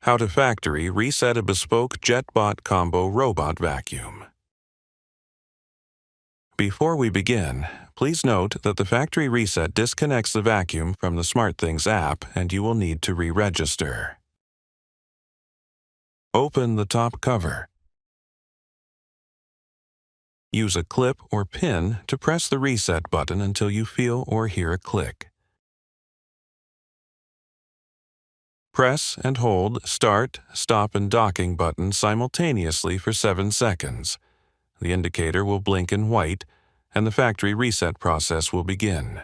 How to factory reset a Bespoke Jet Bot Combo robot vacuum. Before we begin, please note that the factory reset disconnects the vacuum from the SmartThings app and you will need to re-register. Open the top cover. Use a clip or pin to press the reset button until you feel or hear a click. Press and hold Start, Stop, and Docking buttons simultaneously for 7 seconds. The indicator will blink in white, and the factory reset process will begin.